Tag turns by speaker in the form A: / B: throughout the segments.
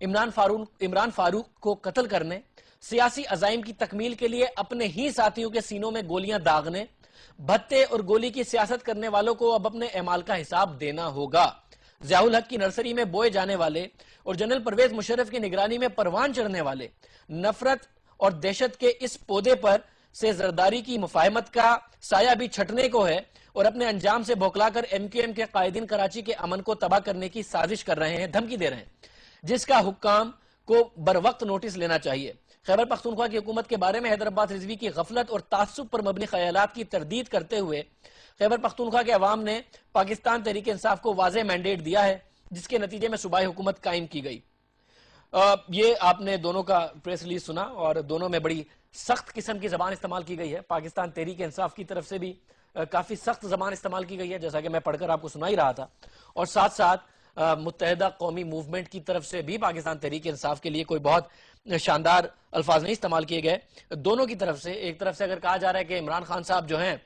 A: عمران فاروق کو قتل کرنے، سیاسی عزائم کی تکمیل کے لیے اپنے ہی ساتھیوں کے سینوں میں گولیاں داغنے، بھتے اور گولی کی سیاست کرنے والوں کو اب اپنے اعمال کا حساب دینا ہوگا۔ ضیاء الحق کی نرسری میں بوئے جانے والے اور جنرل پرویز مشرف کی نگرانی میں پروان چڑھنے والے نفرت اور دہشت کے اس پودے پر سے زرداری کی مفاہمت کا سایہ بھی چھٹنے کو ہے اور اپنے انجام سے بھوکلا کر ایم کیو ایم کے قائدین کراچی کے امن کو تباہ کرنے کی سازش کر رہے ہیں، دھمکی دے رہے ہیں، جس کا حکام کو بروقت نوٹس لینا چاہیے۔ خیبر پختونخوا کی حکومت کے بارے میں حیدرآباد رضوی کی غفلت اور تعصب پر مبنی خیالات کی تردید کرتے ہوئے خیبر پختونخوا کے عوام نے پاکستان تحریک انصاف کو واضح مینڈیٹ دیا ہے، جس کے نتیجے میں صوبائی حکومت قائم کی گئی۔ یہ آپ نے دونوں کا پریس ریلیز سنا اور دونوں میں بڑی سخت قسم کی زبان استعمال کی گئی ہے۔ پاکستان تحریک انصاف کی طرف سے بھی کافی سخت زبان استعمال کی گئی ہے، جیسا کہ میں پڑھ کر آپ کو سنا ہی رہا تھا، اور ساتھ ساتھ متحدہ قومی موومنٹ کی طرف سے بھی پاکستان تحریک انصاف کے لیے کوئی بہت شاندار الفاظ نہیں استعمال کیے گئے۔ دونوں کی طرف سے، ایک طرف سے اگر کہا جا رہا ہے کہ عمران خان صاحب جو ہیں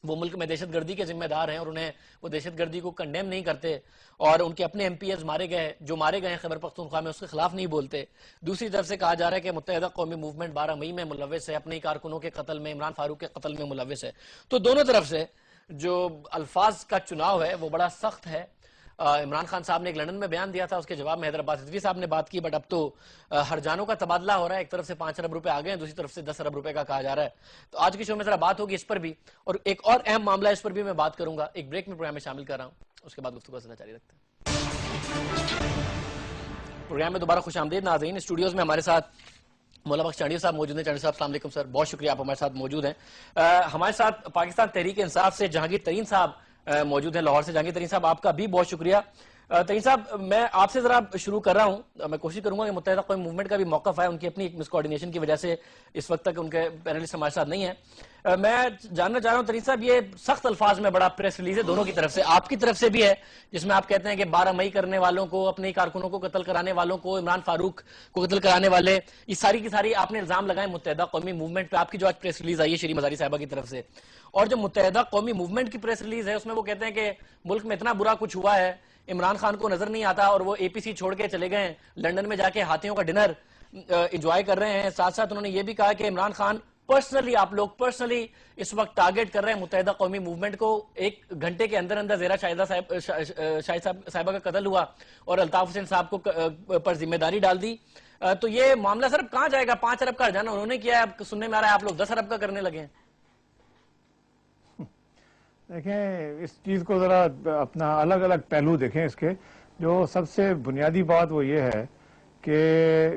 A: وہ ملک میں دہشت گردی کے ذمہ دار ہیں اور انہیں وہ دہشت گردی کو کنڈیم نہیں کرتے، اور ان کے اپنے ایم پی ایز مارے گئے ہیں خیبر پختونخوا میں، اس کے خلاف نہیں بولتے۔ دوسری طرف سے کہا جا رہا ہے کہ متحدہ قومی موومنٹ 12 مئی میں ملوث ہے، اپنے ہی کارکنوں کے قتل میں، عمران فاروق کے قتل میں ملوث ہے۔ تو دونوں طرف سے جو الفاظ کا چناؤ ہے وہ بڑا سخت ہے۔ عمران خان صاحب نے ایک لندن میں بیان دیا تھا، اس کے جواب میں حیدرآباد رضوی صاحب نے بات کی، بٹ اب تو ہر جانوں کا تبادلہ ہو رہا ہے۔ ایک طرف سے 5 ارب روپے آ گئے ہیں، دوسری طرف سے 10 ارب روپے کا کہا جا رہا ہے۔ تو آج کی شو میں ذرا بات ہوگی اس پر بھی، اور ایک اور اہم معاملہ اس پر بھی میں بات کروں گا۔ ایک بریک میں پروگرام میں شامل کر رہا ہوں، اس کے بعد گفتگو سے جاری رکھتے ہیں۔ پروگرام میں دوبارہ خوش آمدید ناظرین۔ اسٹوڈیوز میں ہمارے ساتھ مولا بخش چانڈی صاحب موجود ہیں۔ چانڈی صاحب السلام علیکم سر، بہت شکریہ آپ ہمارے ساتھ موجود ہیں۔ ہمارے ساتھ پاکستان تحریک انصاف سے جہانگیر ترین صاحب موجود ہیں لاہور سے۔ جہانگیر ترین صاحب آپ کا بھی بہت شکریہ۔ ترین صاحب میں آپ سے ذرا شروع کر رہا ہوں، میں کوشش کروں گا کہ متحدہ قومی موومنٹ کا بھی موقف ہے، ان کی اپنی ایک مس کوآرڈینیشن کی وجہ سے اس وقت تک ان کے پینلسٹ ہمارے ساتھ نہیں ہیں۔ میں جاننا چاہ رہا ہوں ترین صاحب، یہ سخت الفاظ میں بڑا پریس ریلیز ہے دونوں کی طرف سے، آپ کی طرف سے بھی ہے، جس میں آپ کہتے ہیں کہ 12 مئی کرنے والوں کو، اپنے کارکنوں کو قتل کرانے والوں کو، عمران فاروق کو قتل کرانے والے، یہ ساری کی ساری آپ نے الزام لگائے متحدہ قومی موومنٹ پہ۔ آپ کی جو آج پریس ریلیز آئی ہے شری مزاری صاحبہ کی طرف سے، اور جو متحدہ قومی موومنٹ کی پریس ریلیز ہے اس میں وہ کہتے ہیں کہ ملک میں اتنا برا کچھ ہوا ہے، عمران خان کو نظر نہیں آتا اور وہ اے پی سی چھوڑ کے چلے گئے ہیں، لنڈن میں جا کے ہاتھیوں کا ڈنر انجوائے کر رہے ہیں۔ ساتھ ساتھ انہوں نے یہ بھی کہا کہ عمران خان پرسنلی، آپ لوگ پرسنلی اس وقت ٹارگٹ کر رہے ہیں متحدہ قومی موومنٹ کو۔ 1 گھنٹے کے اندر اندر زیرہ شاہد صاحبہ کا قتل ہوا اور الطاف حسین صاحب کو پر ذمہ داری ڈال دی۔ تو یہ معاملہ سر کہاں جائے گا؟ 5 ارب کا جانا انہوں نے کیا ہے، اب سننے میں آ رہا ہے آپ لوگ 10 ارب کا کرنے لگے ہیں۔
B: دیکھیں اس چیز کو ذرا اپنا الگ الگ پہلو دیکھیں اس کے۔ جو سب سے بنیادی بات وہ یہ ہے کہ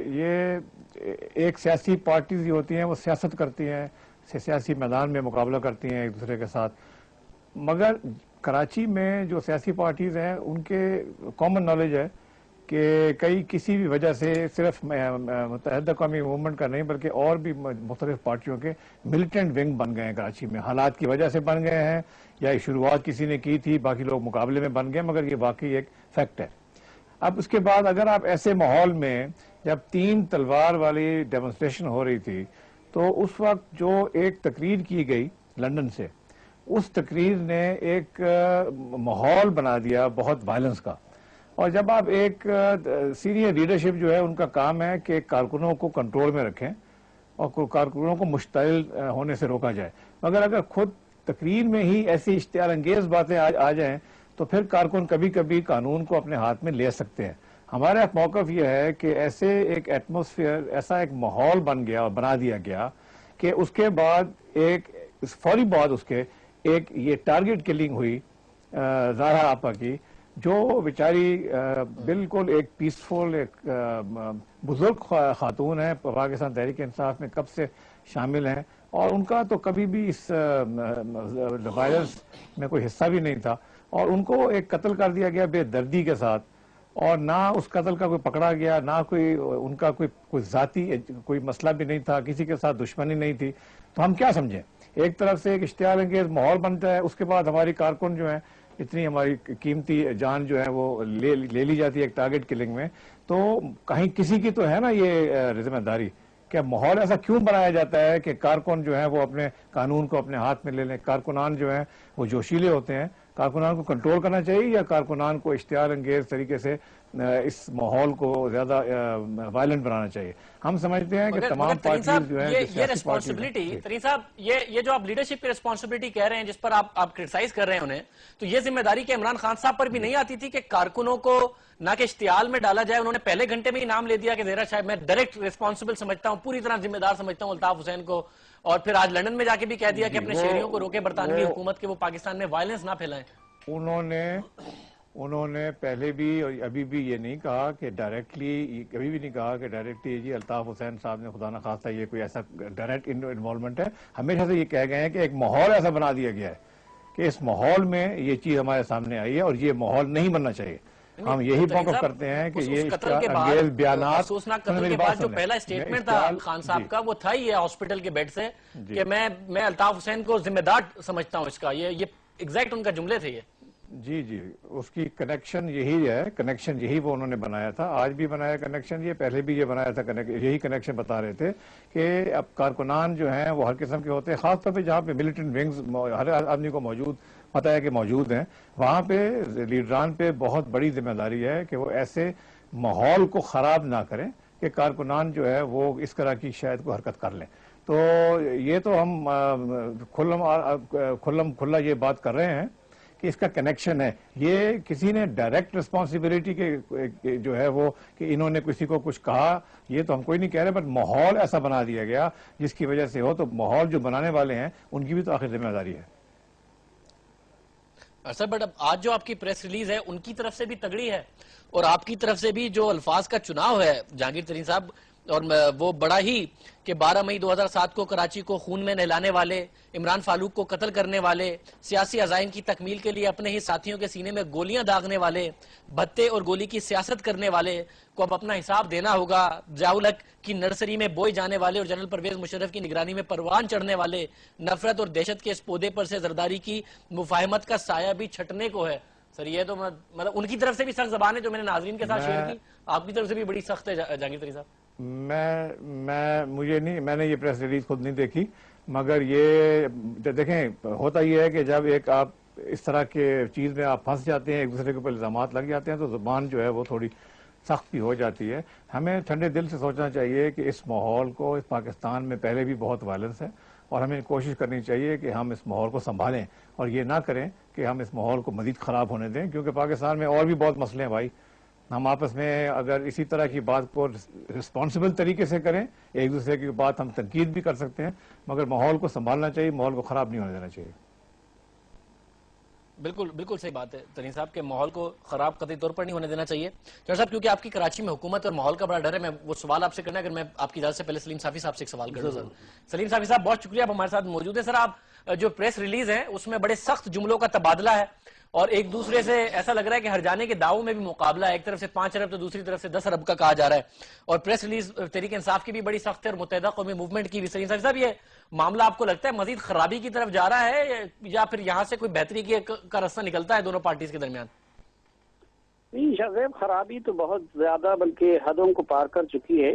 B: یہ ایک سیاسی پارٹیز جو ہوتی ہیں وہ سیاست کرتی ہیں، سیاسی میدان میں مقابلہ کرتی ہیں ایک دوسرے کے ساتھ، مگر کراچی میں جو سیاسی پارٹیز ہیں ان کے کامن نالج ہے کہ کسی بھی وجہ سے صرف متحدہ قومی موومنٹ کا نہیں بلکہ اور بھی مختلف پارٹیوں کے ملیٹنٹ ونگ بن گئے ہیں کراچی میں، حالات کی وجہ سے بن گئے ہیں یا شروعات کسی نے کی تھی، باقی لوگ مقابلے میں بن گئے، مگر یہ واقعی ایک فیکٹ ہے۔ اب اس کے بعد اگر آپ ایسے ماحول میں جب 3 تلوار والی ڈیمونسٹریشن ہو رہی تھی تو اس وقت جو ایک تقریر کی گئی لنڈن سے، اس تقریر نے ایک ماحول بنا دیا بہت وائلنس کا۔ اور جب آپ ایک سینئر لیڈرشپ جو ہے ان کا کام ہے کہ کارکنوں کو کنٹرول میں رکھیں اور کارکنوں کو مشتعل ہونے سے روکا جائے، مگر اگر خود تقریر میں ہی ایسی اشتعال انگیز باتیں آ جائیں تو پھر کارکن کبھی کبھی قانون کو اپنے ہاتھ میں لے سکتے ہیں۔ ہمارا موقف یہ ہے کہ ایسے ایک ایٹماسفیئر، ایسا ایک ماحول بن گیا اور بنا دیا گیا کہ اس کے بعد فوری بعد اس کے ایک یہ ٹارگٹ کلنگ ہوئی زہرا آپا کی، جو بیچاری بالکل ایک پیسفل ایک بزرگ خاتون ہے، پاکستان تحریک انصاف میں کب سے شامل ہیں، اور ان کا تو کبھی بھی اس وائلنس میں کوئی حصہ بھی نہیں تھا، اور ان کو ایک قتل کر دیا گیا بے دردی کے ساتھ، اور نہ اس قتل کا کوئی پکڑا گیا، نہ کوئی ان کا کوئی ذاتی کوئی مسئلہ بھی نہیں تھا، کسی کے ساتھ دشمنی نہیں تھی۔ تو ہم کیا سمجھیں؟ ایک طرف سے ایک اشتعال انگیز ماحول بنتا ہے، اس کے بعد ہماری کارکن جو ہیں اتنی ہماری قیمتی جان جو ہے وہ لے لی جاتی ہے ایک ٹارگٹ کلنگ میں، تو کہیں کسی کی تو ہے نا یہ ذمہ داری کہ ماحول ایسا کیوں بنایا جاتا ہے کہ کارکن جو ہیں وہ اپنے قانون کو اپنے ہاتھ میں لے لیں۔ کارکنان جو ہیں وہ جوشیلے ہوتے ہیں، کارکنان کو کنٹرول کرنا چاہیے یا کارکنان کو اشتعال انگیز طریقے سے اس ماحول کو زیادہ وائلنٹ بنانا چاہیے؟ ہم سمجھتے ہیں کہ تمام پارٹیز جو ہیں
A: یہ ریسپانسبلٹی ترین صاحب یہ جو آپ لیڈرشپ کی ریسپانسبلٹی کہہ رہے ہیں جس پر آپ کرٹیسائز کر رہے ہیں انہیں، تو یہ ذمہ داری کہ عمران خان صاحب پر بھی نہیں آتی تھی کہ کارکنوں کو نہ کہ اشتعال میں ڈالا جائے؟ انہوں نے پہلے گھنٹے میں ہی نام لے دیا کہ زیرا شاہد میں ڈائریکٹ ریسپانسبل سمجھتا ہوں، پوری طرح ذمہ دار سمجھتا ہوں الطاف حسین کو، اور پھر آج لندن میں جا کے بھی کہہ دیا کہ اپنے شہریوں کو روکے برطانوی حکومت کے وہ پاکستان میں وائلنس نہ پھیلائیں۔
B: انہوں نے پہلے بھی اور ابھی بھی یہ نہیں کہا کہ ڈائریکٹلی، کبھی بھی نہیں کہا کہ ڈائریکٹلی جی الطاف حسین صاحب نے خدا نہ خواستہ یہ کوئی ایسا ڈائریکٹ انوالومنٹ ہے۔ ہمیشہ سے یہ کہہ گئے ہیں کہ ایک ماحول ایسا بنا دیا گیا ہے کہ اس ماحول میں یہ چیز ہمارے سامنے آئی ہے اور یہ ماحول نہیں بننا چاہیے۔ ہم یہی موقف کرتے ہیں کہ یہ انگیز بیانات،
A: افسوسناک قتل کے بعد جو پہلا اسٹیٹمنٹ تھا خان صاحب کا وہ تھا یہ ہاسپٹل کے بیڈ سے کہ میں الطاف حسین کو ذمہ دار سمجھتا ہوں اس کا، یہ ایگزیکٹ ان کا جملے تھے یہ۔
B: جی اس کی کنیکشن یہی ہے، کنیکشن یہی وہ انہوں نے بنایا تھا، آج بھی بنایا کنیکشن، یہ پہلے بھی یہ بنایا تھا، یہی کنیکشن بتا رہے تھے کہ اب کارکنان جو ہیں وہ ہر قسم کے ہوتے ہیں، خاص طور پہ جہاں پہ ملیٹنٹ ونگز ہر آدمی کو موجود پتہ ہے کہ موجود ہیں، وہاں پہ لیڈران پہ بہت بڑی ذمہ داری ہے کہ وہ ایسے ماحول کو خراب نہ کریں کہ کارکنان جو ہے وہ اس طرح کی شاید کو حرکت کر لیں۔ تو یہ تو ہم کھلا یہ بات کر رہے ہیں کہ اس کا کنیکشن ہے، یہ کسی نے ڈائریکٹ رسپانسبلٹی کے جو ہے وہ کہ انہوں نے کسی کو کچھ کہا، یہ تو ہم کوئی نہیں کہہ رہے، بٹ ماحول ایسا بنا دیا گیا جس کی وجہ سے ہو، تو ماحول جو بنانے والے ہیں ان کی بھی تو آخر ذمہ داری ہے۔
A: سر بٹ اب آج جو آپ کی پریس ریلیز ہے ان کی طرف سے بھی تگڑی ہے اور آپ کی طرف سے بھی جو الفاظ کا چناؤ ہے جہانگیر ترین صاحب، اور وہ بڑا ہی کہ 12 مئی 2007 کو کراچی کو خون میں نہلانے والے، عمران فاروق کو قتل کرنے والے، سیاسی عزائم کی تکمیل کے لیے اپنے ہی ساتھیوں کے سینے میں گولیاں داغنے والے، بھتے اور گولی کی سیاست کرنے والے کو اب اپنا حساب دینا ہوگا، ضیاء الحق کی نرسری میں بوئے جانے والے اور جنرل پرویز مشرف کی نگرانی میں پروان چڑھنے والے، نفرت اور دہشت کے اس پودے پر سے زرداری کی مفاہمت کا سایہ بھی چھٹنے کو ہے۔ سر یہ تو مطلب ان کی طرف سے بھی سخت زبان ہے جو میں نے ناظرین کے ساتھ شیئر کی، آپ کی طرف سے بھی بڑی سخت ہے جہانگیر ترین صاحب۔
B: میں نے یہ پریس ریلیز خود نہیں دیکھی، مگر یہ دیکھیں ہوتا یہ ہے کہ جب ایک آپ اس طرح کے چیز میں آپ پھنس جاتے ہیں، ایک دوسرے کے اوپر الزامات لگ جاتے ہیں، تو زبان جو ہے وہ تھوڑی سخت بھی ہو جاتی ہے۔ ہمیں ٹھنڈے دل سے سوچنا چاہیے کہ اس ماحول کو، اس پاکستان میں پہلے بھی بہت وائلنس ہے اور ہمیں کوشش کرنی چاہیے کہ ہم اس ماحول کو سنبھالیں اور یہ نہ کریں کہ ہم اس ماحول کو مزید خراب ہونے دیں، کیونکہ پاکستان میں اور بھی بہت مسئلے ہیں بھائی۔ ہم آپس میں اگر اسی طرح کی بات کو رسپانسبل طریقے سے کریں، ایک دوسرے کی بات ہم تنقید بھی کر سکتے ہیں، مگر ماحول کو سنبھالنا چاہیے، ماحول کو خراب نہیں ہونے دینا چاہیے۔
A: بالکل صحیح بات ہے ترین صاحب کہ ماحول کو خراب قطعی طور پر نہیں ہونے دینا چاہیے۔ جنرل صاحب کیونکہ آپ کی کراچی میں حکومت اور ماحول کا بڑا ڈر ہے، میں وہ سوال آپ سے کرنا ہے، اگر میں آپ کی اجازت سے پہلے سلیم صافی صاحب سے ایک سوال کر دوں۔ سلیم صافی صاحب بہت شکریہ، آپ ہمارے ساتھ موجود ہیں۔ سر آپ جو پریس ریلیز ہے اس میں بڑے سخت جملوں کا تبادلہ ہے اور ایک دوسرے سے ایسا لگ رہا ہے کہ ہر جانے کے دعووں میں بھی مقابلہ ہے، ایک طرف سے 5 ارب تو دوسری طرف سے 10 ارب کا کہا جا رہا ہے، اور پریس ریلیز تحریک انصاف کی بھی بڑی سخت ہے اور متحدہ قومی موومنٹ کی بھی۔ سلیم صاحب یہ معاملہ آپ کو لگتا ہے مزید خرابی کی طرف جا رہا ہے یا پھر یہاں سے کوئی بہتری کا راستہ نکلتا ہے دونوں پارٹیز کے درمیان؟
C: نہیں شاذیب، خرابی تو بہت زیادہ بلکہ حدوں کو پار کر چکی ہے۔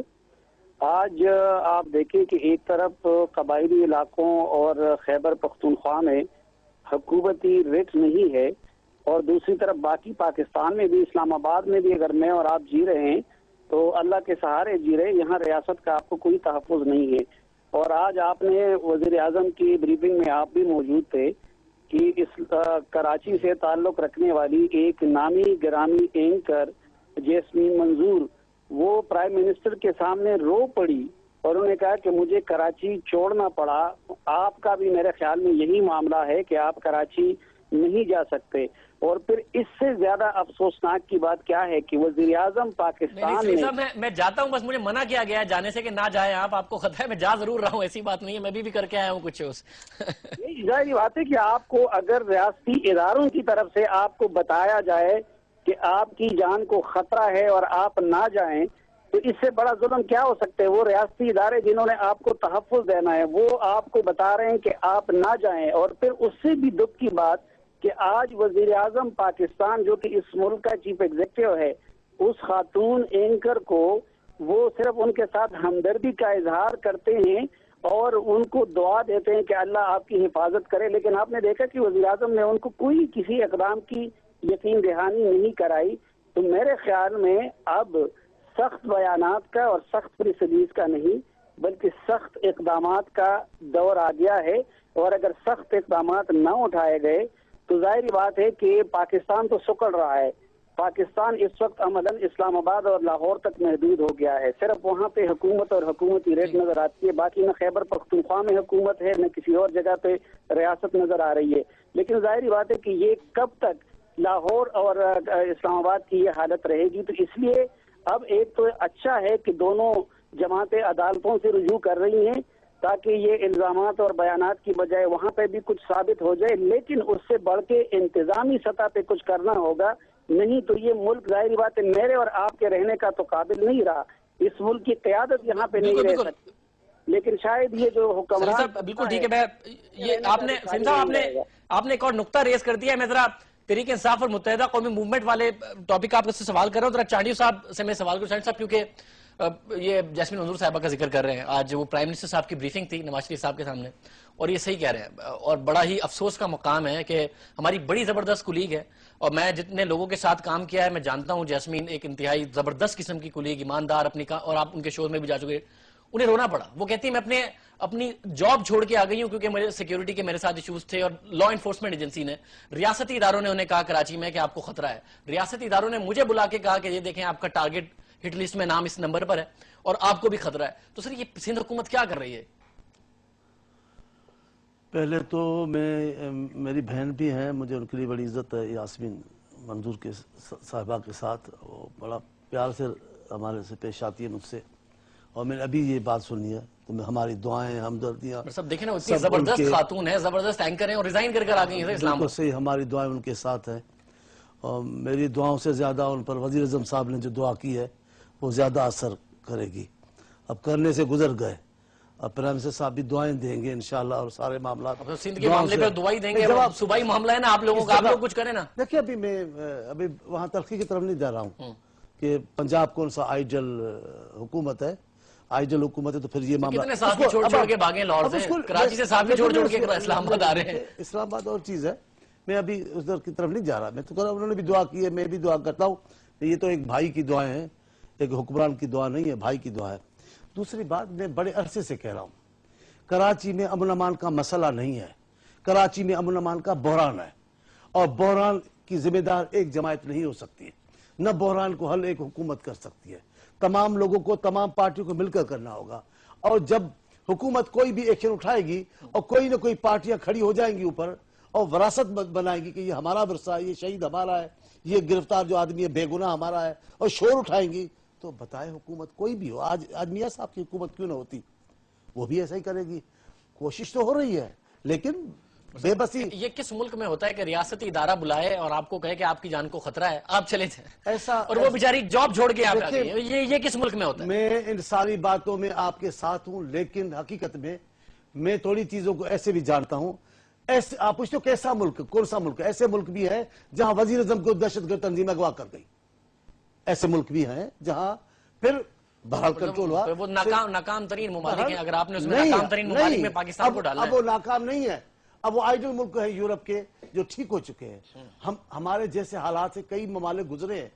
C: آج آپ دیکھیں کہ ایک طرف قبائلی علاقوں اور خیبر پختونخوا میں حکومتی رٹ نہیں ہے اور دوسری طرف باقی پاکستان میں بھی، اسلام آباد میں بھی اگر میں اور آپ جی رہے ہیں تو اللہ کے سہارے جی رہے، یہاں ریاست کا آپ کو کوئی تحفظ نہیں ہے۔ اور آج آپ نے وزیر اعظم کی بریفنگ میں آپ بھی موجود تھے کہ اس کراچی سے تعلق رکھنے والی ایک نامی گرامی اینکر جیسمین منظور وہ پرائم منسٹر کے سامنے رو پڑی اور انہوں نے کہا کہ مجھے کراچی چھوڑنا پڑا۔ آپ کا بھی میرے خیال میں یہی معاملہ ہے کہ آپ کراچی نہیں جا سکتے۔ اور پھر اس سے زیادہ افسوسناک کی بات کیا ہے کہ وزیر اعظم پاکستان
A: میں جاتا ہوں، بس مجھے منع کیا گیا ہے جانے سے کہ نہ جائیں آپ کو خطرہ ہے، میں جا ضرور رہا ہوں، ایسی بات نہیں ہے، میں بھی کر کے آیا ہوں کچھ۔
C: ظاہر بات ہے کہ آپ کو اگر ریاستی اداروں کی طرف سے آپ کو بتایا جائے کہ آپ کی جان کو خطرہ ہے اور آپ نہ جائیں تو اس سے بڑا ظلم کیا ہو سکتا ہے؟ وہ ریاستی ادارے جنہوں نے آپ کو تحفظ دینا ہے وہ آپ کو بتا رہے ہیں کہ آپ نہ جائیں، اور پھر اس سے بھی دکھ کی بات کہ آج وزیر اعظم پاکستان جو کہ اس ملک کا چیف ایگزیکٹو ہے، اس خاتون اینکر کو وہ صرف ان کے ساتھ ہمدردی کا اظہار کرتے ہیں اور ان کو دعا دیتے ہیں کہ اللہ آپ کی حفاظت کرے، لیکن آپ نے دیکھا کہ وزیراعظم نے ان کو کوئی کسی اقدام کی یقین دہانی نہیں کرائی. تو میرے خیال میں اب سخت بیانات کا اور سخت پریسیڈیز کا نہیں بلکہ سخت اقدامات کا دور آ گیا ہے، اور اگر سخت اقدامات نہ اٹھائے گئے تو ظاہری بات ہے کہ پاکستان تو سکڑ رہا ہے. پاکستان اس وقت عملاً اسلام آباد اور لاہور تک محدود ہو گیا ہے. صرف وہاں پہ حکومت اور حکومتی ریٹ نظر آتی ہے، باقی نہ خیبر پختونخوا میں حکومت ہے نہ کسی اور جگہ پہ ریاست نظر آ رہی ہے. لیکن ظاہری بات ہے کہ یہ کب تک لاہور اور اسلام آباد کی یہ حالت رہے گی؟ تو اس لیے اب ایک تو اچھا ہے کہ دونوں جماعتیں عدالتوں سے رجوع کر رہی ہیں تاکہ یہ الزامات اور بیانات کی بجائے وہاں پہ بھی کچھ ثابت ہو جائے، لیکن اس سے بڑھ کے انتظامی سطح پہ کچھ کرنا ہوگا. نہیں تو یہ ملک ظاہری بات ہے میرے اور آپ کے رہنے کا تو قابل نہیں رہا. اس ملک کی قیادت یہاں پہ نہیں رہ سکتی، لیکن شاید یہ جو حکمران
A: بالکل ٹھیک ہے. یہ آپ نے ایک اور نقطہ ریز کر دیا ہے. میں ذرا تحریک انصاف اور متحدہ قومی موومنٹ والے ٹاپک آپ سے سوال کر رہا ہوں. ذرا چانڈیو صاحب سے میں سوال کروں. چانڈیو صاحب کیونکہ یہ جیسمین منظور صاحبہ کا ذکر کر رہے ہیں، آج وہ پرائم منسٹر صاحب کی بریفنگ تھی نواز شریف صاحب کے سامنے، اور یہ صحیح کہہ رہے ہیں اور بڑا ہی افسوس کا مقام ہے کہ ہماری بڑی زبردست کولیگ ہے، اور میں جتنے لوگوں کے ساتھ کام کیا ہے میں جانتا ہوں جیسمین ایک انتہائی زبردست قسم کی کولیگ، ایماندار اپنی کا، اور آپ ان کے شوز میں بھی جا چکے. انہیں رونا پڑا. وہ کہتی ہیں میں اپنی جاب چھوڑ کے آ گئی ہوں کیونکہ مجھے سیکیورٹی کے میرے ساتھ ایشوز تھے، اور لا انفورسمنٹ ایجنسی نے، ریاستی اداروں نے انہیں کہا کراچی میں کہ آپ کو خطرہ ہے. ریاستی اداروں نے مجھے بلا کے کہا کہ یہ دیکھیں آپ کا ٹارگٹ ہٹ لسٹ میں نام اس نمبر پر ہے اور آپ کو بھی خطرہ ہے. تو سر یہ سندھ حکومت کیا کر رہی ہے؟
D: پہلے تو میری بہن بھی ہیں، مجھے ان کے لیے بڑی عزت ہے یاسمین منظور کے صاحبہ کے ساتھ. وہ بڑا پیار سے ہمارے سے پیش آتی ہے مجھ سے، اور میں نے ابھی یہ بات سنی ہے. تو ہماری دعائیں ہمدردیاں
A: سب دیکھیں نا، اتنی زبردست خاتون ہے، زبردست اینکر ہیں اور ریزائن کر آ گئی ہیں اسلام
D: بالکل صحیح. ہماری دعائیں ان کے ساتھ ہیں، اور میری دعاؤں سے زیادہ ان پر وزیر اعظم صاحب نے جو دعا کی ہے وہ زیادہ اثر کرے گی. اب کرنے سے گزر گئے، اب پرائم منسٹر صاحب بھی دعائیں دیں گے انشاءاللہ، اور سارے معاملات
A: سندھ کے معاملے پہ دعائیں دیں گے. صوبائی معاملہ ہے نا آپ لوگوں کا، آپ لوگ کچھ کریں نا.
D: دیکھیں ابھی وہاں تلخی کی طرف نہیں جا رہا ہوں کہ پنجاب کون سا آئیڈل حکومت ہے. آئیڈل حکومت ہے تو پھر یہ معاملہ
A: کتنے ساتھی چھوڑ کے بھاگے لاہور سے، کراچی سے ساتھی چھوڑ کے اسلام آباد آ رہے ہیں.
D: اسلام آباد اور چیز ہے. میں ابھی ادھر کی طرف نہیں جا رہا. میں تو کہہ رہا ہوں انہوں نے بھی دعا کی ہے، میں بھی دعا کرتا ہوں. یہ تو ایک بھائی کی دعائیں ہیں، ایک حکمران کی دعا نہیں ہے، بھائی کی دعا ہے. دوسری بات میں بڑے عرصے سے کہہ رہا ہوں، کراچی میں امن امان کا مسئلہ نہیں ہے، کراچی میں امن امان کا بحران ہے، اور بحران کی ذمہ دار ایک جماعت نہیں ہو سکتی، نہ بحران کو حل ایک حکومت کر سکتی ہے. تمام لوگوں کو، تمام پارٹیوں کو مل کر کرنا ہوگا. اور جب حکومت کوئی بھی ایکشن اٹھائے گی اور کوئی نہ کوئی پارٹیاں کھڑی ہو جائیں گی اوپر اور وراثت بنائیں گی کہ یہ ہمارا ورثہ ہے، یہ شہید ہمارا ہے، یہ گرفتار جو آدمی ہے بے گناہ ہمارا ہے، اور شور اٹھائیں گی، تو بتائے حکومت کوئی بھی ہو، آج میاں صاحب کی حکومت کیوں نہ ہوتی، وہ بھی ایسا ہی کرے گی. کوشش تو ہو رہی ہے لیکن بے بسی.
A: یہ کس ملک میں ہوتا ہے کہ ریاستی ادارہ بلائے اور آپ کو کہے کہ آپ کی جان کو خطرہ ہے، آپ چلے جائیں،
D: ایسا
A: اور وہ بیچاری جاب چھوڑ کے آپ آ گئی ہیں؟ یہ کس ملک میں ہوتا ہے؟
D: میں ان ساری باتوں میں آپ کے ساتھ ہوں، لیکن حقیقت میں تھوڑی چیزوں کو ایسے بھی جانتا ہوں. ایسے آپ پوچھتے ہو کیسا ملک، کون سا ملک؟ ایسے ملک بھی ہے جہاں وزیر اعظم کو دہشت گرد تنظیم اغوا کر گئی. ایسے ملک بھی ہیں جہاں پھر بہرحال کنٹرول ہوا.
A: وہ ناکام ترین ممالک ہیں، اگر آپ نے اس میں ناکام ترین ممالک میں پاکستان کو ڈالا ہے.
D: اب وہ ناکام نہیں ہے، اب وہ آئیڈل ملک ہے یورپ کے جو ٹھیک ہو چکے ہیں. ہمارے جیسے حالات سے کئی ممالک گزرے ہیں.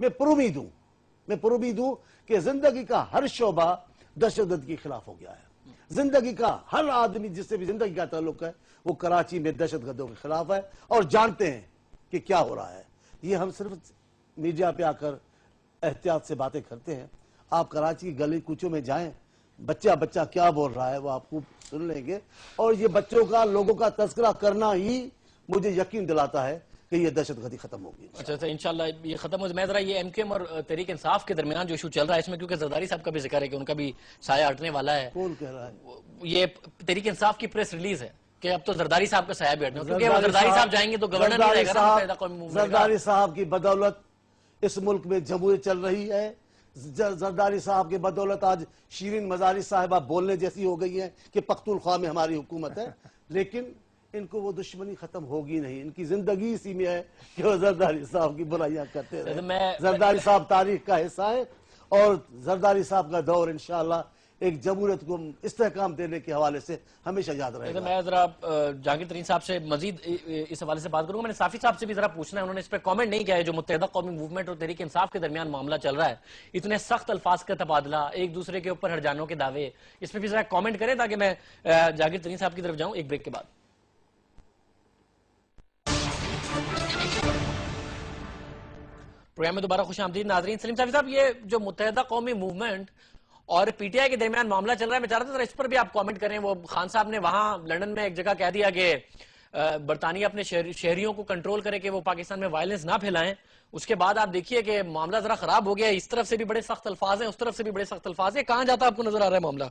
D: میں پرومید ہوں کہ زندگی کا ہر شعبہ دہشت گرد کے خلاف ہو گیا ہے. زندگی کا ہر آدمی جس سے بھی زندگی کا تعلق ہے وہ کراچی میں دہشت گردوں کے خلاف ہے اور جانتے ہیں کہ کیا ہو رہا ہے. یہ ہم صرف میڈیا پہ آ کر احتیاط سے باتیں کرتے ہیں. آپ کراچی کی گلی کوچوں میں جائیں، بچہ کیا بول رہا ہے وہ آپ کو سن لیں گے. اور یہ بچوں کا، لوگوں کا تذکرہ کرنا ہی مجھے یقین دلاتا ہے کہ یہ دہشت گردی ختم ہوگی.
A: اچھا انشاءاللہ یہ ختم ہو. میں ذرا یہ ایم کیو ایم اور تحریک انصاف کے درمیان جو ایشو چل رہا ہے اس میں، کیونکہ زرداری صاحب کا بھی ذکر ہے کہ ان کا بھی سایہ ہٹنے والا ہے.
D: کون کہہ رہا ہے؟
A: یہ تحریک انصاف کی پریس ریلیز ہے کہ اب تو زرداری صاحب کا سایہ بھی ہٹنے، کیونکہ وہ زرداری صاحب جائیں گے تو گورنر نہیں رہے گا متحدہ قومی موومنٹ کا.
D: زرداری صاحب کی بدولت اس ملک میں جمہوریت چل رہی ہے. زرداری صاحب کی بدولت آج شیرین مزاری صاحبہ بولنے جیسی ہو گئی ہیں کہ پختونخوا میں ہماری حکومت ہے. لیکن ان کو وہ دشمنی ختم ہوگی نہیں. ان کی زندگی اسی میں ہے کہ وہ زرداری صاحب کی برائیاں کرتے رہے. زرداری صاحب تاریخ کا حصہ ہے اور زرداری صاحب کا دور انشاءاللہ ایک جمہوریت کو استحکام دینے کے حوالے سے ہمیشہ یاد رہے گا.
A: میں ذرا جہانگیر ترین صاحب سے مزید اس حوالے سے بات کروں گا. میں نے صافی صاحب سے بھی ذرا پوچھنا ہے, انہوں نے اس پہ کامنٹ نہیں کیا ہے. جو متحدہ قومی موومنٹ اور تحریک انصاف کے درمیان معاملہ چل رہا ہے, اتنے سخت الفاظ کا تبادلہ, ایک دوسرے کے اوپر ہٹ جانوں کے دعوے, اس پہ بھی ذرا کامنٹ کریں تاکہ میں جہانگیر ترین صاحب کی طرف جاؤں ایک بریک کے بعد. پروگرام میں دوبارہ خوش آمدید ناظرین. سلیم صاحب, یہ جو متحدہ قومی موومنٹ اور پی ٹی آئی کے درمیان معاملہ چل رہا ہے, میں چاہ رہا تھا اس پر بھی آپ کامنٹ کریں. وہ خان صاحب نے وہاں لندن میں ایک جگہ کہہ دیا کہ برطانیہ اپنے شہریوں کو کنٹرول کرے کہ وہ پاکستان میں وائلنس نہ پھیلائیں. اس کے بعد آپ دیکھیے کہ معاملہ ذرا خراب ہو گیا. اس طرف سے بھی بڑے سخت الفاظ ہیں, اس طرف سے بھی بڑے سخت الفاظ ہیں. کہاں جاتا آپ کو نظر آ رہا ہے معاملہ؟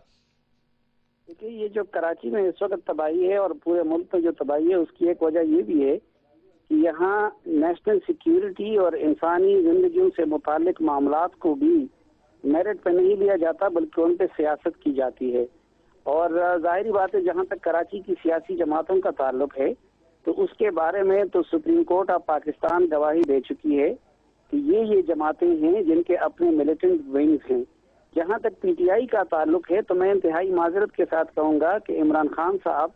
C: دیکھیے, یہ جو کراچی میں اس وقت تباہی ہے اور پورے ملک میں جو تباہی ہے, اس کی ایک وجہ یہ بھی ہے کہ یہاں نیشنل سیکیورٹی اور انسانی زندگیوں سے متعلق معاملات کو بھی میرٹ پہ نہیں لیا جاتا, بلکہ ان پہ سیاست کی جاتی ہے. اور ظاہری بات ہے, جہاں تک کراچی کی سیاسی جماعتوں کا تعلق ہے تو اس کے بارے میں تو سپریم کورٹ آف پاکستان گواہی دے چکی ہے کہ یہ جماعتیں ہیں جن کے اپنے ملیٹنٹ ونگز ہیں. جہاں تک پی ٹی آئی کا تعلق ہے تو میں انتہائی معذرت کے ساتھ کہوں گا کہ عمران خان صاحب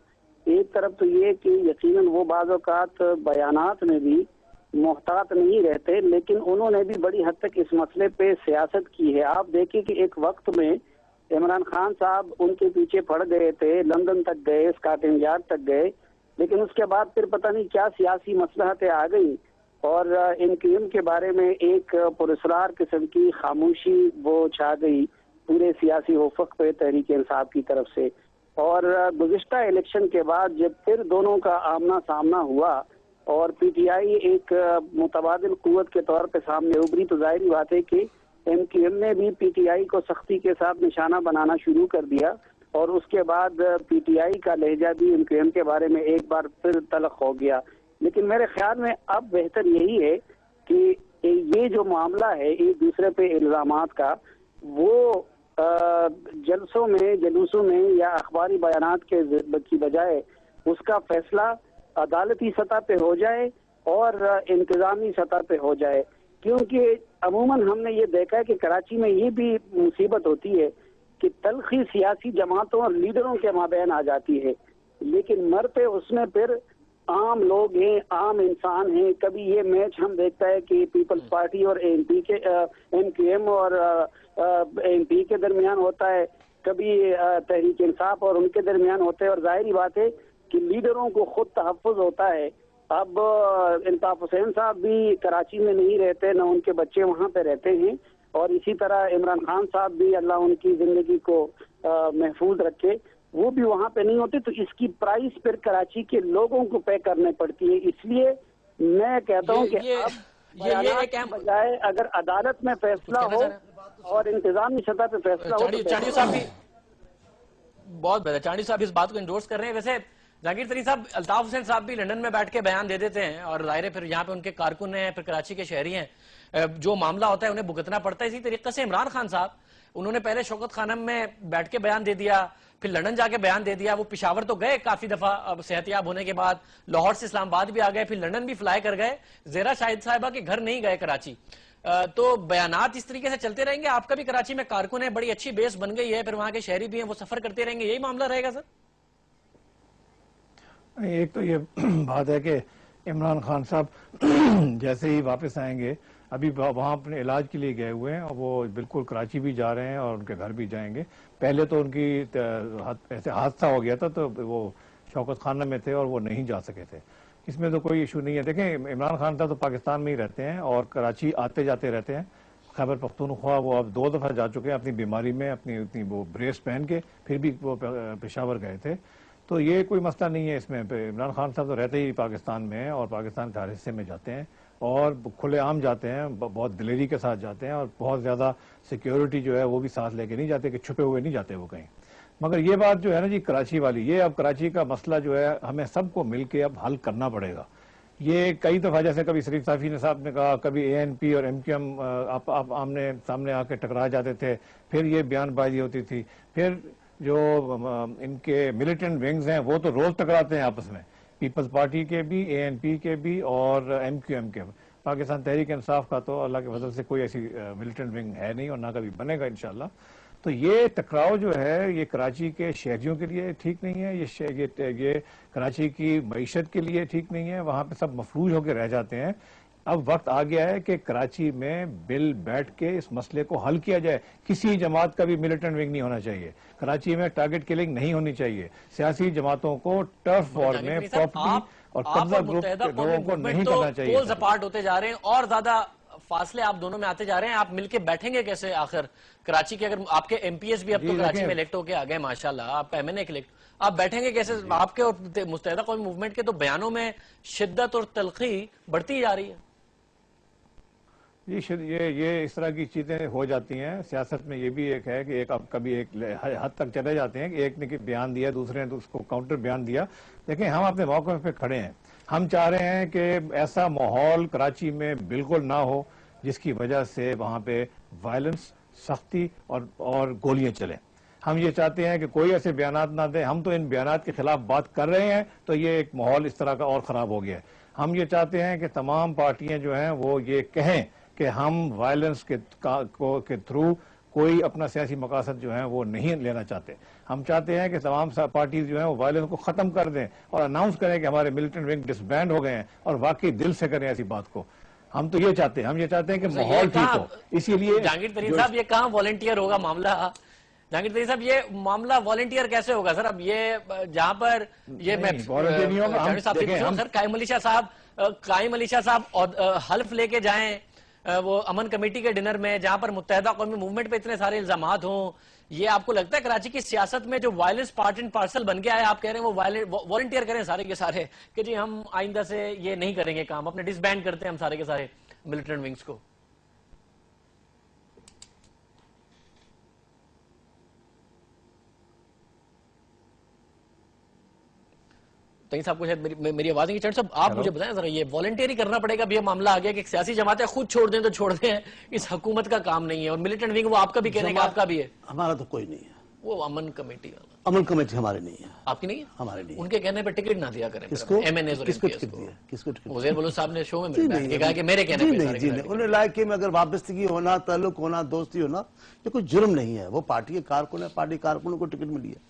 C: ایک طرف تو یہ کہ یقیناً وہ بعض اوقات بیانات میں بھی محتاط نہیں رہتے, لیکن انہوں نے بھی بڑی حد تک اس مسئلے پہ سیاست کی ہے. آپ دیکھیں کہ ایک وقت میں عمران خان صاحب ان کے پیچھے پڑ گئے تھے, لندن تک گئے, اسکاٹلینڈ یارڈ تک گئے, لیکن اس کے بعد پھر پتہ نہیں کیا سیاسی مصلحتیں آ گئیں اور ان کی ان کے بارے میں ایک پراسرار قسم کی خاموشی وہ چھا گئی پورے سیاسی افق پہ تحریک انصاف کی طرف سے. اور گزشتہ الیکشن کے بعد جب پھر دونوں کا آمنا سامنا ہوا اور پی ٹی آئی ایک متبادل قوت کے طور پہ سامنے ابھری, تو ظاہری بات ہے کہ ایم کیو ایم نے بھی پی ٹی آئی کو سختی کے ساتھ نشانہ بنانا شروع کر دیا, اور اس کے بعد پی ٹی آئی کا لہجہ بھی ایم کیو ایم کے بارے میں ایک بار پھر تلخ ہو گیا. لیکن میرے خیال میں اب بہتر یہی ہے کہ یہ جو معاملہ ہے ایک دوسرے پہ الزامات کا, وہ جلسوں میں, جلوسوں میں یا اخباری بیانات کی بجائے اس کا فیصلہ عدالتی سطح پہ ہو جائے اور انتظامی سطح پہ ہو جائے. کیونکہ عموماً ہم نے یہ دیکھا ہے کہ کراچی میں یہ بھی مصیبت ہوتی ہے کہ تلخی سیاسی جماعتوں اور لیڈروں کے مابین آ جاتی ہے, لیکن مرتے اس میں پھر عام لوگ ہیں, عام انسان ہیں. کبھی یہ میچ ہم دیکھتا ہے کہ پیپلز پارٹی اور ایم کیو ایم اور ایم پی کے درمیان ہوتا ہے, کبھی تحریک انصاف اور ان کے درمیان ہوتا ہے, اور ظاہری بات ہے کہ لیڈروں کو خود تحفظ ہوتا ہے. اب الطاف حسین صاحب بھی کراچی میں نہیں رہتے, نہ ان کے بچے وہاں پہ رہتے ہیں, اور اسی طرح عمران خان صاحب بھی اللہ ان کی زندگی کو محفوظ رکھے, وہ بھی وہاں پہ نہیں ہوتے. تو اس کی پرائس پھر کراچی کے لوگوں کو پے کرنے پڑتی ہے. اس لیے میں کہتا ہوں کہ اب بجائے اگر عدالت میں فیصلہ ہو اور انتظامی سطح پہ فیصلہ ہو.
A: چانڈی صاحب بھی بہت بہتر, چانڈی صاحب اس بات کو انڈورس کر رہے ہیں. ویسے جہانگیر ترین صاحب, الطاف حسین صاحب بھی لندن میں بیٹھ کے بیان دے دیتے ہیں, اور ظاہر ہے پھر یہاں پہ ان کے کارکن ہیں, پھر کراچی کے شہری ہیں, جو معاملہ ہوتا ہے انہیں بھگتنا پڑتا ہے. اسی طریقے سے عمران خان صاحب, انہوں نے پہلے شوکت خانم میں بیٹھ کے بیان دے دیا, پھر لندن جا کے بیان دے دیا. وہ پشاور تو گئے کافی دفعہ صحتیاب ہونے کے بعد, لاہور سے اسلام آباد بھی آ گئے, پھر لندن بھی فلائی کر گئے, زیرا شاہد صاحبہ کے گھر نہیں گئے کراچی. تو بیانات اس طریقے سے چلتے رہیں گے. آپ کا بھی کراچی میں کارکن ہے, بڑی اچھی بیس بن گئی ہے, پھر وہاں کے شہری بھی ہیں, وہ سفر کرتے رہیں گے, یہی معاملہ رہے گا سر؟
B: ایک تو یہ بات ہے کہ عمران خان صاحب جیسے ہی واپس آئیں گے, ابھی وہاں اپنے علاج کے لیے گئے ہوئے ہیں, اور وہ بالکل کراچی بھی جا رہے ہیں اور ان کے گھر بھی جائیں گے. پہلے تو ان کی ایسے حادثہ ہو گیا تھا تو وہ شوکت خانہ میں تھے اور وہ نہیں جا سکے تھے. اس میں تو کوئی ایشو نہیں ہے. دیکھیں, عمران خان صاحب تو پاکستان میں ہی رہتے ہیں اور کراچی آتے جاتے رہتے ہیں. خیبر پختونخوا وہ اب 2 دفعہ جا چکے ہیں اپنی بیماری میں, اپنی وہ بریس پہن کے, پھر بھی وہ پشاور گئے تھے. تو یہ کوئی مسئلہ نہیں ہے اس میں. عمران خان صاحب تو رہتے ہی پاکستان میں ہیں اور پاکستان کے ہر حصے میں جاتے ہیں اور کھلے عام جاتے ہیں, بہت دلیری کے ساتھ جاتے ہیں, اور بہت زیادہ سیکیورٹی جو ہے وہ بھی ساتھ لے کے نہیں جاتے, کہ چھپے ہوئے نہیں جاتے وہ کہیں. مگر یہ بات جو ہے نا جی کراچی والی, یہ اب کراچی کا مسئلہ جو ہے ہمیں سب کو مل کے اب حل کرنا پڑے گا. یہ کئی دفعہ جیسے کبھی شریف صافی صاحب نے کہا, کبھی اے این پی اور ایم کیو ایم آمنے سامنے آ کے ٹکرا جاتے تھے, پھر یہ بیان بازی ہوتی تھی. پھر جو ان کے ملیٹنٹ ونگز ہیں وہ تو روز ٹکراتے ہیں آپس میں, پیپلز پارٹی کے بھی, اے این پی کے بھی اور ایم کیو ایم کے. پاکستان تحریک انصاف کا تو اللہ کے فضل سے کوئی ایسی ملیٹنٹ ونگ ہے نہیں اور نہ کبھی بنے گا انشاءاللہ. تو یہ ٹکراؤ جو ہے یہ کراچی کے شہریوں کے لیے ٹھیک نہیں ہے، یہ کراچی کی معیشت کے لیے ٹھیک نہیں ہے، وہاں پہ سب مفلوج ہو کے رہ جاتے ہیں۔ اب وقت آ گیا ہے کہ کراچی میں بل بیٹھ کے اس مسئلے کو حل کیا جائے۔ کسی جماعت کا بھی ملیٹنٹ ونگ نہیں ہونا چاہیے، کراچی میں ٹارگٹ کلنگ نہیں ہونی چاہیے، سیاسی جماعتوں کو ٹرف وار میں پراپرٹی اور قبضہ گروپ کے لوگوں کو نہیں کرنا چاہیے۔
A: پولز اپارٹ ہوتے جا رہے ہیں اور زیادہ فاصلے آپ دونوں میں آتے جا رہے ہیں، آپ مل کے بیٹھیں گے کیسے آخر؟ کراچی کے اگر آپ کے ایم پی ایس بھی اب تو کراچی میں الیکٹ ہو کے آ گئے ماشاءاللہ، آپ ایم این اے الیکٹ، آپ بیٹھیں گے کیسے؟ آپ کے اور متحدہ قومی موومنٹ کے تو بیانوں میں شدت اور تلخی بڑھتی جا رہی ہے۔
B: یہ اس طرح کی چیزیں ہو جاتی ہیں سیاست میں۔ یہ بھی ایک ہے کہ ایک کبھی ایک حد تک چلے جاتے ہیں کہ ایک نے بیان دیا دوسرے نے تو اس کو کاؤنٹر بیان دیا، لیکن ہم اپنے موقع پہ کھڑے ہیں۔ ہم چاہ رہے ہیں کہ ایسا ماحول کراچی میں بالکل نہ ہو جس کی وجہ سے وہاں پہ وائلنس، سختی اور گولیاں چلیں۔ ہم یہ چاہتے ہیں کہ کوئی ایسے بیانات نہ دیں۔ ہم تو ان بیانات کے خلاف بات کر رہے ہیں تو یہ ایک ماحول اس طرح کا اور خراب ہو گیا ہے۔ ہم یہ چاہتے ہیں کہ تمام پارٹیاں جو ہیں وہ یہ کہیں کہ ہم وائلنس کے تھرو کوئی اپنا سیاسی مقاصد جو ہیں وہ نہیں لینا چاہتے۔ ہم چاہتے ہیں کہ تمام پارٹیز جو ہیں وہ وائلنس کو ختم کر دیں اور اناؤنس کریں کہ ہمارے ملیٹنٹ ونگ ڈس بینڈ ہو گئے ہیں، اور واقعی دل سے کریں ایسی بات کو۔ ہم تو یہ چاہتے ہیں، ہم یہ چاہتے ہیں کہ ماحول ٹھیک ہو۔ اسی لیے
A: جہانگیر ترین صاحب یہ کہاں والنٹیئر ہوگا معاملہ؟ جہانگیر ترین صاحب یہ معاملہ والنٹیئر کیسے ہوگا سر؟ اب یہ جہاں پر یہ قائم علی شاہ صاحب حلف لے کے جائیں وہ امن کمیٹی کے ڈنر میں جہاں پر متحدہ قومی موومنٹ پہ اتنے سارے الزامات ہوں، یہ آپ کو لگتا ہے کراچی کی سیاست میں جو وائلنس پارٹ اینڈ پارسل بن گیا ہے، آپ کہہ رہے ہیں وہ والنٹیئر کریں سارے کے سارے کہ جی ہم آئندہ سے یہ نہیں کریں گے کام، اپنے ڈس بینڈ کرتے ہیں ہم سارے کے سارے ملیٹنٹ ونگز کو؟ تین صاحب کو شاید میری آواز نہیں چڑھ صاحب آپ مجھے بتائیں ذرا، یہ والنٹیئر ہی کرنا پڑے گا؟ اب یہ معاملہ آ گیا کہ سیاسی جماعتیں خود چھوڑ دیں تو چھوڑ دیں، اس حکومت کا کام نہیں ہے، اور ملیٹنٹ ونگ وہ آپ کا بھی کہنے کا آپ کا بھی ہے،
D: ہمارا تو کوئی نہیں ہے۔
A: وہ امن کمیٹی والا
D: امن کمیٹی ہمارے نہیں ہے۔
A: آپ کی نہیں ہے؟
D: ہمارے نہیں ہے۔
A: ان کے کہنے پہ ٹکٹ نہ دیا کریں
D: کس کو؟
A: ایم این اے
D: کس کو ٹکٹ دیا؟ کس کو ٹکٹ؟
A: وزیر بلوچ صاحب نے شو میں بیٹھ کے کہا کہ میرے کہنے پہ
D: جی نہیں، انہیں لائقے میں اگر وابستگی ہونا، تعلق ہونا، دوستی ہونا، یہ کوئی جرم نہیں ہے۔ وہ پارٹی کے کارکن ہے، پارٹی کارکنوں کو ٹکٹ ملی ہے۔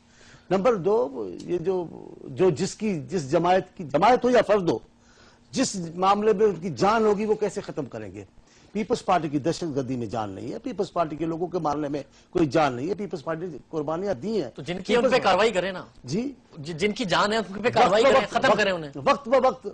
D: نمبر دو، یہ جو جس جماعت ہو یا فرد ہو، جس معاملے میں ان کی جان ہوگی وہ کیسے ختم کریں گے؟ پیپلز پارٹی کی دہشت گردی میں جان نہیں ہے، پیپلز پارٹی کے لوگوں کے مارنے میں کوئی جان نہیں ہے، پیپلز پارٹی نے قربانیاں دی ہیں۔
A: تو جن کی ان پہ کاروائی کریں نا،
D: جی
A: جن کی جان ہے ان پہ کاروائی کریں، ختم کریں انہیں۔
D: وقت بہ وقت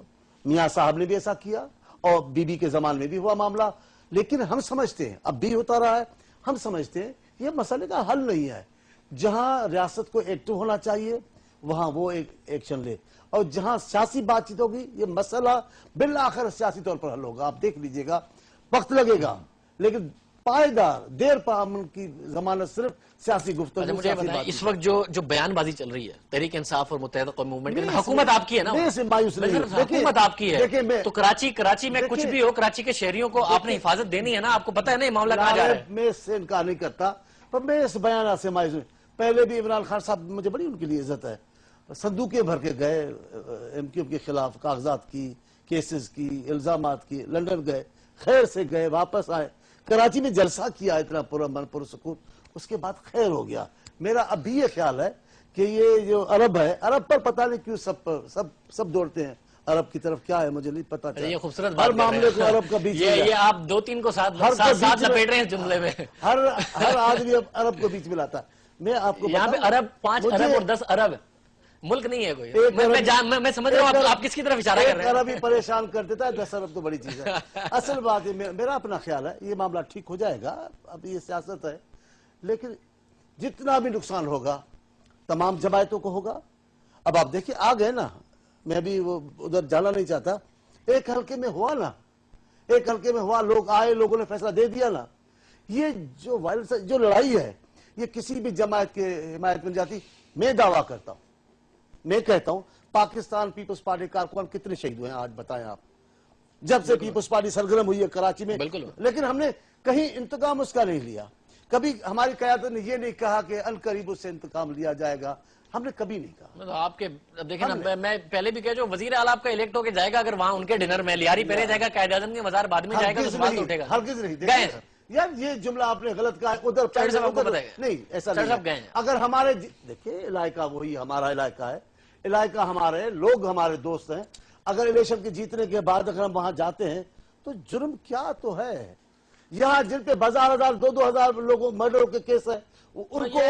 D: میاں صاحب نے بھی ایسا کیا اور بی بی کے زمان میں بھی ہوا معاملہ، لیکن ہم سمجھتے ہیں اب بھی ہوتا رہا ہے، ہم سمجھتے ہیں یہ مسئلے کا حل نہیں ہے۔ جہاں ریاست کو ایکٹو ہونا چاہیے وہاں وہ ایکشن لے، اور جہاں سیاسی بات چیت ہوگی یہ مسئلہ بالآخر سیاسی طور پر حل ہوگا۔ آپ دیکھ لیجئے گا، وقت لگے گا لیکن پائیدار دیر پا امن کی ضمانت صرف سیاسی گفتگو۔
A: مجھے بتائیں اس وقت جو بیان بازی چل رہی ہے تحریک انصاف اور متحدہ قومی موومنٹ کی، حکومت آپ کی ہے نا، حکومت آپ کی ہے، تو کراچی میں کچھ بھی ہو کراچی کے شہریوں کو آپ نے حفاظت دینی ہے نا، آپ کو پتہ ہے نا یہ معاملہ کہاں جا رہا ہے۔
D: میں اس سے انکار نہیں کرتا، پر میں اس بیانات سے مایوس ہوں۔ پہلے بھی عمران خان صاحب مجھے بڑی ان کے لیے عزت ہے، صندوقیں بھر کے گئے ایم کیو کے خلاف، کاغذات کی، کیسز کی، الزامات کی، لندن گئے، خیر سے گئے، واپس آئے، کراچی میں جلسہ کیا اتنا پرامن پرسکون، اس کے بعد خیر ہو گیا۔ میرا اب بھی یہ خیال ہے کہ یہ جو عرب ہے، عرب پر پتہ نہیں کیوں سب دوڑتے ہیں، عرب کی طرف کیا ہے مجھے نہیں پتا۔
A: یہ خوبصورت
D: ہر
A: بات
D: معاملے کو عرب کا بیچ میں،
A: یہ آپ دو تین کو ساتھ لپیٹ رہے ہیں اس جملے میں۔
D: ہر آدمی عرب کو بیچ میں لاتا ہے۔ میں آپ کو
A: یہاں پہ عرب 5 ارب اور 10 ارب ملک نہیں ہے کوئی، میں سمجھ رہا ہوں آپ کس کی طرف اشارہ کر رہے ہیں۔
D: ایک عرب ہی پریشان کر دیتا ہے، 10 ارب تو بڑی چیز ہے۔ اصل بات ہے، میرا اپنا خیال ہے یہ معاملہ ٹھیک ہو جائے گا، اب یہ سیاست ہے، لیکن جتنا بھی نقصان ہوگا تمام جماعتوں کو ہوگا۔ اب آپ دیکھیں آ گئے نا، میں بھی وہ ادھر جانا نہیں چاہتا، ایک حلقے میں ہوا نا، ایک حلقے میں ہوا، لوگ آئے، لوگوں نے فیصلہ دے دیا نا۔ یہ جو وائلنس، جو لڑائی ہے، یہ کسی بھی جماعت کے حمایت میں جاتی۔ میں دعویٰ کرتا ہوں، میں کہتا ہوں پاکستان پیپلز پارٹی کارکن کتنے شہید ہوئے ہیں آج بتائیں آپ، جب سے پیپلز پارٹی سرگرم ہوئی ہے کراچی میں، لیکن ہم نے کہیں انتقام اس کا نہیں لیا، کبھی ہماری قیادت نے یہ نہیں کہا کہ عنقریب اس سے انتقام لیا جائے گا، ہم نے کبھی نہیں کہا۔
A: آپ کے دیکھیں نا، میں پہلے بھی کہا جو وزیر اعلیٰ آپ کا الیکٹ ہو کے جائے گا، اگر وہاں ان کے ڈنر میں لیاری پہلے جائے گا، قائد اعظم کے مزار بعد میں جائے گا تو سوال تو اٹھے گا۔
D: ہرگز نہیں،
A: گئے
D: یار یہ جملہ آپ نے غلط کہا ہے. ادھر
A: چاہیے صاحب آپ کو
D: ادھر-
A: بتائیں گے.
D: نہیں ایسا
A: چاہیے
D: نہیں
A: صاحب گئے
D: ہے.
A: ہیں.
D: اگر ہمارے دیکھیں علاقہ وہی ہمارا علاقہ ہے, علاقہ ہمارے ہیں, لوگ ہمارے دوست ہیں. اگر الیکشن کے جیتنے کے بعد اگر ہم وہاں جاتے ہیں تو جرم کیا تو ہے. یہاں جن پہ 1000 2000 لوگوں مرڈروں کے کیس ہیں ان کو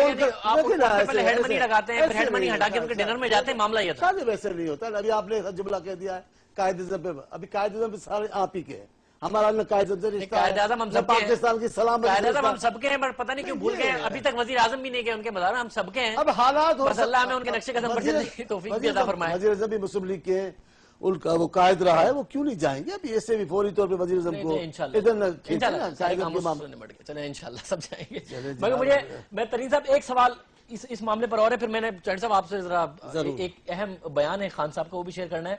A: آپ پہلے ہیڈ منی لگاتے ہیں, پھر ہیڈ منی ہٹا کے ان کے ڈنر میں جاتے ہیں, معاملہ یہ تھا.
D: ویسے نہیں ہوتا. ابھی آپ نے جملہ کہہ دیا ہے قائدازم پہ, ابھی قائدازم پہ سارے آپ ہی کے ہیں. ہمارا نہ قائدازم سے رشتہ
A: قائد اعظم ہم
D: ہے,
A: سب
D: نہ پاکستان کی سلامتی
A: قائد
D: سے
A: اعظم ہم
D: رشتہ.
A: سب کے ہیں, پتہ نہیں کیوں بھول گئے ہیں. ابھی تک وزیر اعظم بھی نہیں گئے ان کے مزار, ہم سب کے ہیں.
D: اب حالات
A: بس اللہ ہمیں ان کے نقشے قدم پر چلنے کی توفیق بھی عطا فرمائے.
D: وزیر اعظم بھی مسلم لیگ کے ہیں, ان کا وہ قائد رہا ہے, وہ کیوں نہیں جائیں گے. ابھی ایسے بھی فوری طور پہ وزیر اعظم کو ادھر نہ کھینچیں نا, قائدم کے معاملے.
A: چلیں انشاءاللہ سب جائیں گے. مگر مجھے میں ترین صاحب ایک سوال اس معاملے پر اور ہے, پھر میں نے چڑھ صاحب آپ سے ذرا ایک اہم بیان ہے خان صاحب کا وہ بھی شیئر کرنا ہے.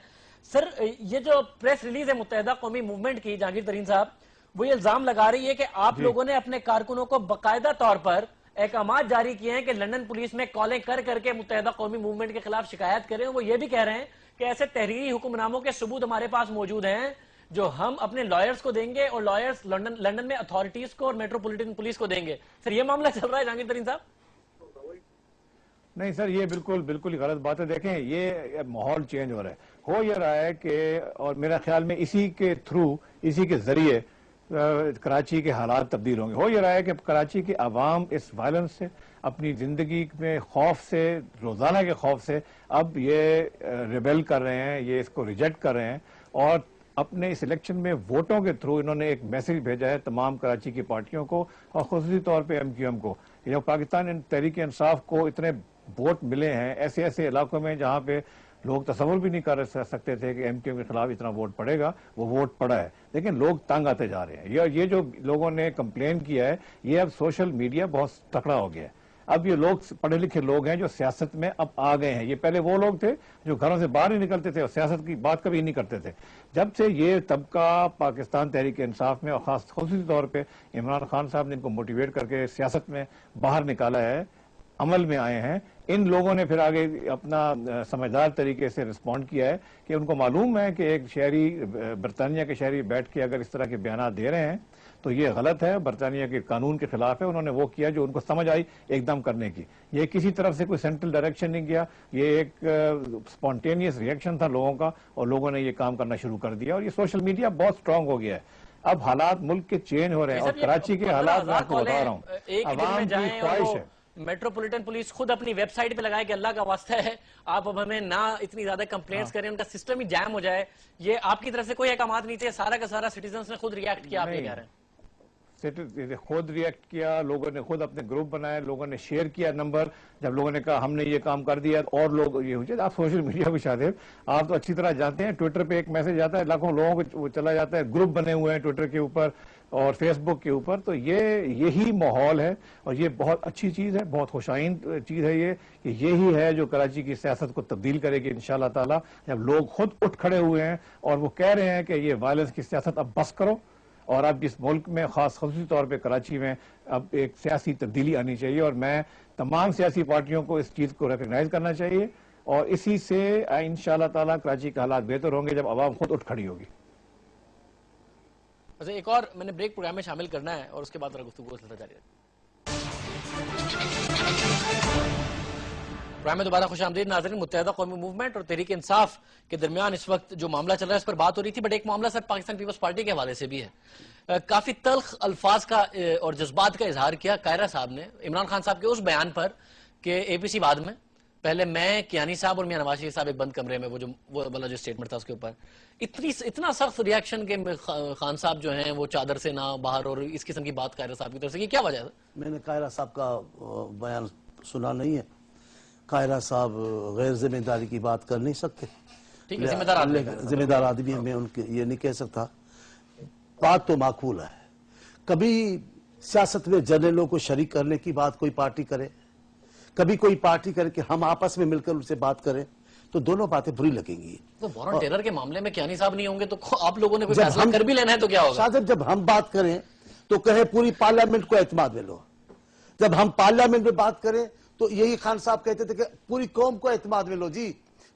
A: سر یہ جو پریس ریلیز ہے متحدہ قومی موومنٹ کی, جہانگیر ترین صاحب وہ یہ الزام لگا رہی ہے کہ آپ لوگوں نے اپنے کارکنوں کو باقاعدہ طور پر احکامات جاری کیے ہیں کہ لندن پولیس میں کالیں کر کے متحدہ قومی موومنٹ کے خلاف شکایت کریں. وہ یہ بھی کہہ رہے ہیں کہ ایسے تحریری حکم ناموں کے ثبوت ہمارے پاس موجود ہیں جو ہم اپنے لائرز کو دیں گے اور لائرز لندن میں اتھارٹیز کو اور میٹروپولیٹن پولیس کو دیں گے. سر یہ معاملہ چل رہا ہے جہانگیر ترین صاحب؟
B: نہیں سر, یہ بالکل ہی غلط بات ہے. دیکھیں یہ ماحول چینج ہو رہا ہے. ہو یہ رہا ہے کہ, اور میرا خیال میں اسی کے تھرو, اسی کے ذریعے کراچی کے حالات تبدیل ہوں گے. ہو یہ رہا ہے کہ کراچی کی عوام اس وائلنس سے, اپنی زندگی میں خوف سے, روزانہ کے خوف سے اب یہ ریبیل کر رہے ہیں, یہ اس کو ریجیکٹ کر رہے ہیں. اور اپنے اس الیکشن میں ووٹوں کے تھرو انہوں نے ایک میسج بھیجا ہے تمام کراچی کی پارٹیوں کو, اور خصوصی طور پہ ایم کیو ایم کو. یہ پاکستان تحریک انصاف کو اتنے ووٹ ملے ہیں ایسے علاقوں میں جہاں پہ لوگ تصور بھی نہیں کر سکتے تھے کہ ایم کیو ایم کے خلاف اتنا ووٹ پڑے گا, وہ ووٹ پڑا ہے. لیکن لوگ تنگ آتے جا رہے ہیں. یہ جو لوگوں نے کمپلین کیا ہے, یہ اب سوشل میڈیا بہت تکڑا ہو گیا ہے. اب یہ لوگ پڑھے لکھے لوگ ہیں جو سیاست میں اب آ گئے ہیں. یہ پہلے وہ لوگ تھے جو گھروں سے باہر ہی نکلتے تھے اور سیاست کی بات کبھی نہیں کرتے تھے. جب سے یہ طبقہ پاکستان تحریک انصاف میں, اور خصوصی طور پہ عمران خان صاحب نے ان کو موٹیویٹ کر کے سیاست میں باہر نکالا ہے, عمل میں آئے ہیں, ان لوگوں نے پھر آگے اپنا سمجھدار طریقے سے رسپونڈ کیا ہے کہ ان کو معلوم ہے کہ ایک شہری, برطانیہ کے شہری بیٹھ کے اگر اس طرح کے بیانات دے رہے ہیں تو یہ غلط ہے, برطانیہ کے قانون کے خلاف ہے. انہوں نے وہ کیا جو ان کو سمجھ آئی ایک دم کرنے کی. یہ کسی طرف سے کوئی سینٹرل ڈائریکشن نہیں گیا, یہ ایک سپونٹینیس ریئیکشن تھا لوگوں کا, اور لوگوں نے یہ کام کرنا شروع کر دیا. اور یہ سوشل میڈیا بہت سٹرونگ ہو گیا ہے. اب حالات ملک کے چینج ہو رہے ہیں, اور کراچی کے حالات میں آپ کو بتا رہا ہوں, عوام کی خواہش ہے.
A: میٹروپولیٹن پولیس خود اپنی ویب سائٹ پہ لگائے کہ اللہ کا واسطہ ہے آپ اب ہمیں نہ اتنی زیادہ کمپلینٹس کریں, ان کا سسٹم ہی جام ہو جائے. یہ آپ کی طرف سے کوئی احکامات نہیں تھے, سارا کا سارا سٹیزنز نے خود ریاکٹ کیا, آپ یہ کہہ رہے ہیں؟
B: خود ریئیکٹ کیا, لوگوں نے خود اپنے گروپ بنائے, لوگوں نے شیئر کیا نمبر. جب لوگوں نے کہا ہم نے یہ کام کر دیا, اور لوگ یہ ہو جائے. آپ سوشل میڈیا پہ شاید آپ تو اچھی طرح جانتے ہیں, ٹویٹر پہ ایک میسج آتا ہے, لاکھوں لوگوں کو چلا جاتا ہے, گروپ بنے ہوئے ہیں ٹویٹر کے اوپر اور فیس بک کے اوپر. تو یہی ماحول ہے, اور یہ بہت اچھی چیز ہے, بہت خوشائند چیز ہے یہ, کہ یہی ہے جو کراچی کی سیاست کو تبدیل کرے گی انشاءاللہ تعالی. جب لوگ خود اٹھ کھڑے ہوئے ہیں اور وہ کہہ رہے ہیں کہ یہ وائلنس کی سیاست اب بس کرو, اور اب اس ملک میں خصوصی طور پہ کراچی میں اب ایک سیاسی تبدیلی آنی چاہیے. اور میں تمام سیاسی پارٹیوں کو اس چیز کو ریکگنائز کرنا چاہیے, اور اسی سے انشاءاللہ تعالی کراچی کے حالات بہتر ہوں گے جب عوام خود اٹھ کھڑی ہوگی.
A: اچھا, ایک اور میں نے بریک پروگرام میں شامل کرنا ہے, اور اس کے بعد گفتگو سلسلہ جاری ہے. پروگرام میں دوبارہ خوش آمدید ناظرین. متحدہ قومی موومنٹ اور تحریک انصاف کے درمیان اس وقت جو معاملہ چل رہا ہے اس پر بات ہو رہی تھی, بٹ ایک معاملہ سر پاکستان پیپلز پارٹی کے حوالے سے بھی ہے. کافی تلخ الفاظ کا اور جذبات کا اظہار کیا قاہرہ صاحب نے عمران خان صاحب کے اس بیان پر کہ اے پی سی بعد میں, پہلے میں, کیانی صاحب اور میاں نواز شریف صاحب ایک بند کمرے میں, وہ والا جو سٹیٹمنٹ تھا اس کے اوپر اتنا سخت ریاکشن کہ خان صاحب جو ہیں وہ چادر سے نہ باہر, اور اس قسم کی بات قاہرہ صاحب کی طرف سے. یہ کیا وجہ ہے؟
D: میں نے قاہرہ صاحب کا بیان سنا نہیں ہے. قاہرہ صاحب غیر ذمہ داری کی بات کر نہیں سکتے, ذمہ دار آدمی میں ان کے یہ نہیں کہہ سکتا. بات تو معقول ہے, کبھی سیاست میں جرنلوں کو شریک کرنے کی بات کوئی پارٹی کرے, کبھی کوئی پارٹی کرے کہ ہم آپس میں مل کر ان سے بات کریں, تو دونوں باتیں بری لگیں گی.
A: تو وارن ٹیلر کے معاملے میں کیانی صاحب نہیں ہوں گے تو آپ لوگوں نے کوئی فیصلہ کر بھی لینا ہے تو کیا ہوگا؟
D: شاہد جب ہم بات کریں تو کہیں پوری پارلیمنٹ کو اعتماد میں لو. جب ہم پارلیمنٹ میں بات کریں تو یہی خان صاحب کہتے تھے کہ پوری قوم کو اعتماد میں لو. جی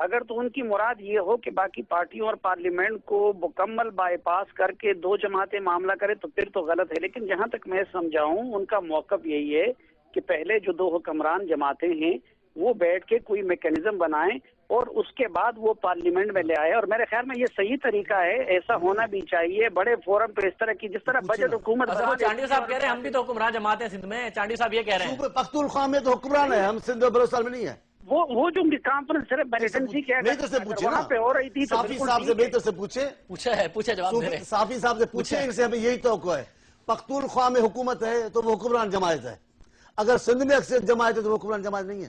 C: اگر تو ان کی مراد یہ ہو کہ باقی پارٹیوں اور پارلیمنٹ کو مکمل بائی پاس کر کے دو جماعتیں معاملہ کرے تو پھر تو غلط ہے، لیکن جہاں تک میں سمجھاؤں ان کا موقف یہی ہے کہ پہلے جو دو حکمران جماعتیں ہیں وہ بیٹھ کے کوئی میکینزم بنائیں اور اس کے بعد وہ پارلیمنٹ میں لے آئے، اور میرے خیال میں یہ صحیح طریقہ ہے، ایسا ہونا بھی چاہیے بڑے فورم پہ اس طرح کی جس طرح بجٹ حکومت
A: چانڈی صاحب کہہ رہے ہیں ہم بھی تو حکمران جماعت ہیں سندھ میں، چانڈی صاحب یہ کہہ رہے ہیں
D: صوبے پختونخوا میں تو حکمران ہے، ہم سندھ اور بلوچستان میں نہیں ہے.
C: وہ جو کانفرنس صرف میلیٹنسی کے
D: میری طرف سے پوچھے نا،
C: پہ ہو رہی تھی تو
D: صافی
C: بالکل
D: صاحب سے
C: ٹھیک ہے۔
D: میری طرف سے پوچھے،
A: پوچھے جواب دے رہے ہیں
D: صافی صاحب سے پوچھے، ان سے ہمیں یہی توقع ہے. پختونخوا میں حکومت ہے تو وہ حکمران جماعت ہے، اگر سندھ میں اکثریت جماعت ہے تو وہ حکمران جماعت نہیں ہے.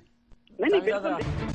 C: نہیں بالکل